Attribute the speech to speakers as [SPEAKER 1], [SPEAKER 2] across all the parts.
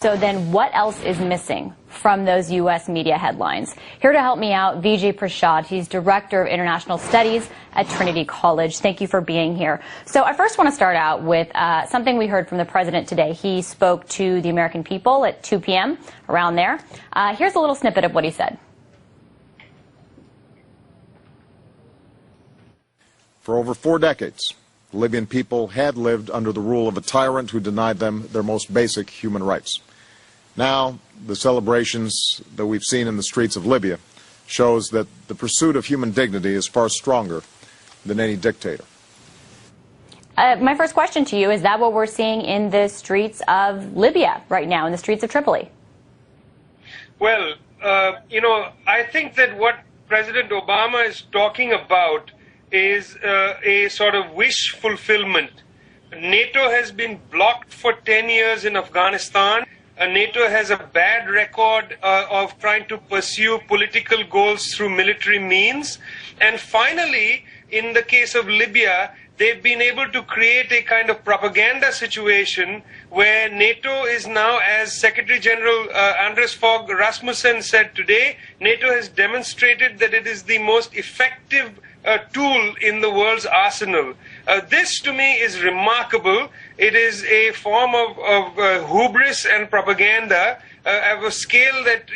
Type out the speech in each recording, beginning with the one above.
[SPEAKER 1] So then what else is missing from those U.S. media headlines? Here to help me out, Vijay Prashad. He's Director of International Studies at Trinity College. Thank you for being here. So I first want to start out with something we heard from the president today. He spoke to the American people at 2 p.m., around there. Here's a little snippet of what he said.
[SPEAKER 2] For over 4 decades, the Libyan people had lived under the rule of a tyrant who denied them their most basic human rights. Now, the celebrations that we've seen in the streets of Libya shows that the pursuit of human dignity is far stronger than any dictator.
[SPEAKER 1] My first question to you, is that what we're seeing in the streets of Libya right now, in the streets of Tripoli?
[SPEAKER 3] Well, I think that what President Obama is talking about is a sort of wish fulfillment. NATO has been blocked for 10 years in Afghanistan. NATO has a bad record of trying to pursue political goals through military means. And finally, in the case of Libya, they've been able to create a kind of propaganda situation where NATO is now, as Secretary General Anders Fogh Rasmussen said today, NATO has demonstrated that it is the most effective tool in the world's arsenal. This to me is remarkable. It is a form of hubris and propaganda of a scale that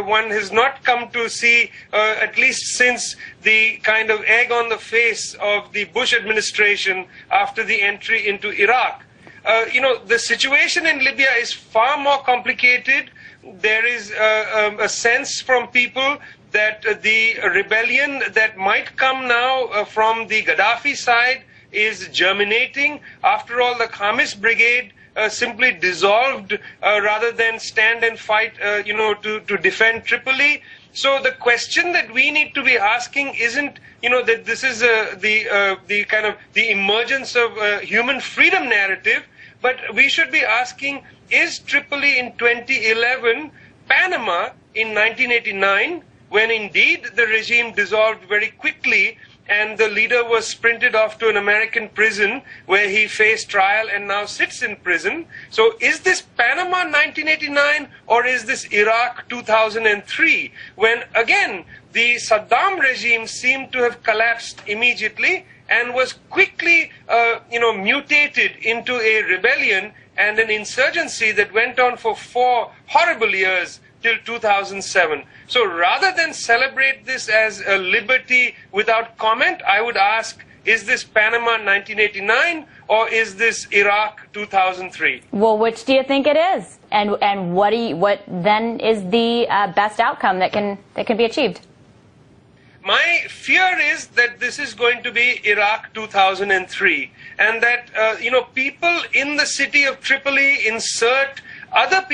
[SPEAKER 3] one has not come to see at least since the kind of egg on the face of the Bush administration after the entry into Iraq. The situation in Libya is far more complicated. There is a sense from people that the rebellion that might come now from the Gaddafi side is germinating. After all, the Khamis Brigade simply dissolved rather than stand and fight, to defend Tripoli. So the question that we need to be asking isn't, that this is the kind of the emergence of a human freedom narrative, but we should be asking, is Tripoli in 2011 Panama in 1989, when indeed the regime dissolved very quickly and the leader was sprinted off to an American prison where he faced trial and now sits in prison? So is this Panama 1989 or is this Iraq 2003, when again the Saddam regime seemed to have collapsed immediately and was quickly mutated into a rebellion and an insurgency that went on for 4 horrible years till 2007. So rather than celebrate this as a liberty without comment, I would ask, is this Panama 1989 or is this Iraq 2003?
[SPEAKER 1] Well, which do you think it is? And what then is the best outcome that can be achieved?
[SPEAKER 3] My fear is that this is going to be Iraq 2003, and that people in the city of Tripoli insert other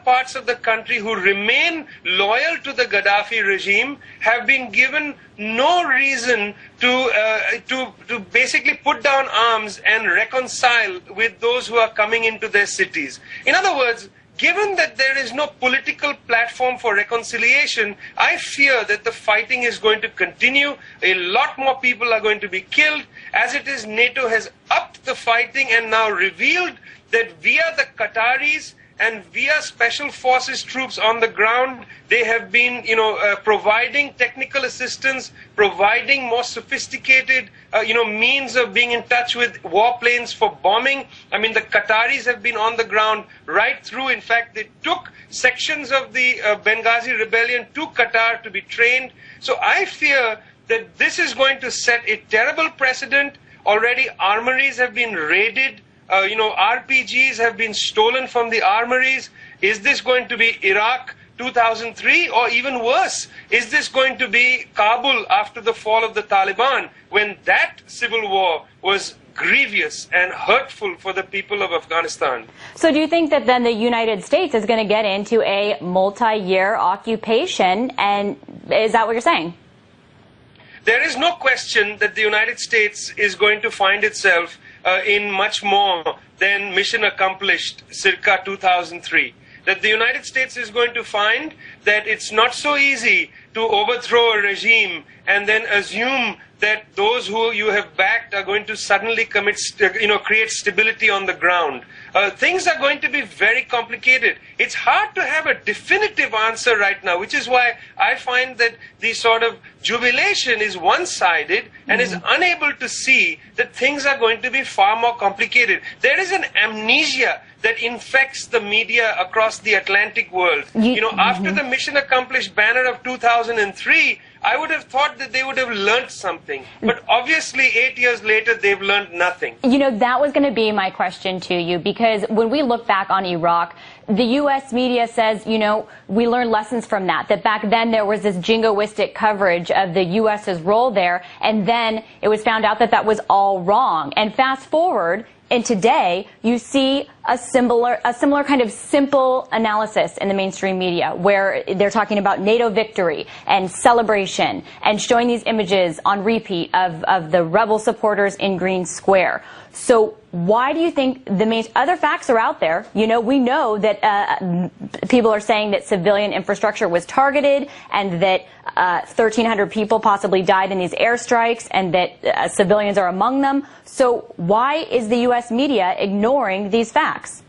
[SPEAKER 3] parts of the country who remain loyal to the Gaddafi regime have been given no reason to basically put down arms and reconcile with those who are coming into their cities. In other words, given that there is no political platform for reconciliation, I fear that the fighting is going to continue. A lot more people are going to be killed. As it is, NATO has upped the fighting and now revealed that via the Qataris and via special forces troops on the ground, they have been, providing technical assistance, providing more sophisticated, means of being in touch with warplanes for bombing. I mean, the Qataris have been on the ground right through. In fact, they took sections of the Benghazi rebellion to Qatar to be trained. So I fear that this is going to set a terrible precedent. Already armories have been raided. RPGs have been stolen from the armories. Is this going to be Iraq 2003, or even worse, is this going to be Kabul after the fall of the Taliban, when that civil war was grievous and hurtful for the people of Afghanistan?
[SPEAKER 1] So do you think that then the United States is going to get into a multi-year occupation, and is that what you're saying?
[SPEAKER 3] There is no question that the United States is going to find itself in much more than mission accomplished circa 2003. that the United States is going to find that it's not so easy to overthrow a regime and then assume that those who you have backed are going to suddenly create stability on the ground. Things are going to be very complicated. It's hard to have a definitive answer right now, which is why I find that the sort of jubilation is one-sided and is unable to see that things are going to be far more complicated. There is an amnesia that infects the media across the Atlantic world. After the mission accomplished banner of 2003, I would have thought that they would have learned something. But obviously, 8 years later, they've learned nothing.
[SPEAKER 1] That was going to be my question to you, because when we look back on Iraq, the U.S. media says, we learned lessons from that back then there was this jingoistic coverage of the U.S.'s role there, and then it was found out that that was all wrong. And fast forward, and today, you see a similar kind of simple analysis in the mainstream media where they're talking about NATO victory and celebration and showing these images on repeat of the rebel supporters in Green Square. So why do you think other facts are out there? We know that people are saying that civilian infrastructure was targeted and that 1,300 people possibly died in these airstrikes and that civilians are among them. So why is the U.S. media ignoring these facts?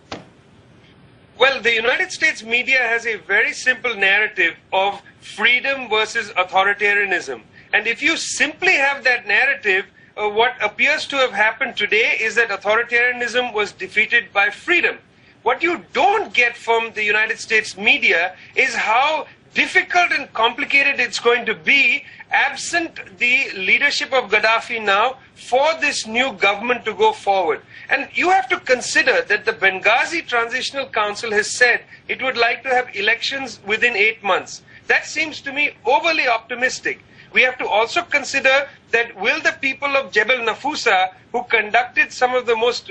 [SPEAKER 3] Well, the United States media has a very simple narrative of freedom versus authoritarianism. And if you simply have that narrative, what appears to have happened today is that authoritarianism was defeated by freedom. What you don't get from the United States media is how difficult and complicated it's going to be, absent the leadership of Gaddafi now, for this new government to go forward. And you have to consider that the Benghazi Transitional Council has said it would like to have elections within 8 months. That seems to me overly optimistic. We have to also consider that will the people of Jebel Nafusa, who conducted some of the most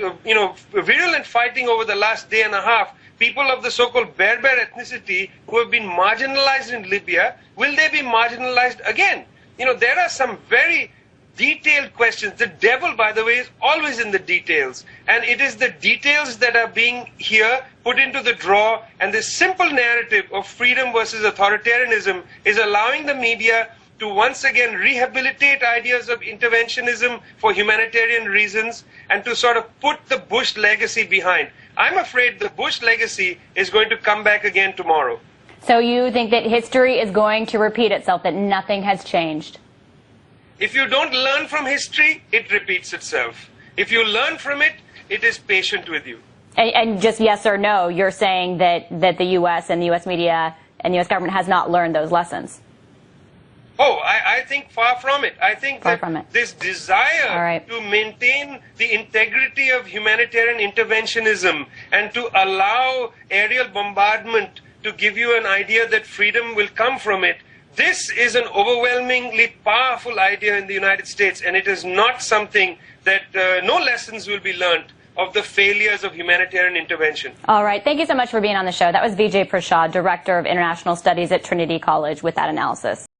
[SPEAKER 3] virulent fighting over the last day and a half, people of the so-called Berber ethnicity who have been marginalized in Libya, will they be marginalized again? There are some very detailed questions. The devil, by the way, is always in the details. And it is the details that are being here put into the drawer. And this simple narrative of freedom versus authoritarianism is allowing the media to once again rehabilitate ideas of interventionism for humanitarian reasons and to sort of put the Bush legacy behind. I'm afraid the Bush legacy is going to come back again tomorrow.
[SPEAKER 1] So you think that history is going to repeat itself, that nothing has changed?
[SPEAKER 3] If you don't learn from history, it repeats itself. If you learn from it, it is patient with you.
[SPEAKER 1] And just yes or no, you're saying that the U.S. and the U.S. media and the U.S. government has not learned those lessons?
[SPEAKER 3] Oh, I think far from it. I think that this desire to maintain the integrity of humanitarian interventionism and to allow aerial bombardment to give you an idea that freedom will come from it, this is an overwhelmingly powerful idea in the United States, and it is not something that no lessons will be learned of the failures of humanitarian intervention.
[SPEAKER 1] All right. Thank you so much for being on the show. That was Vijay Prashad, Director of International Studies at Trinity College, with that analysis.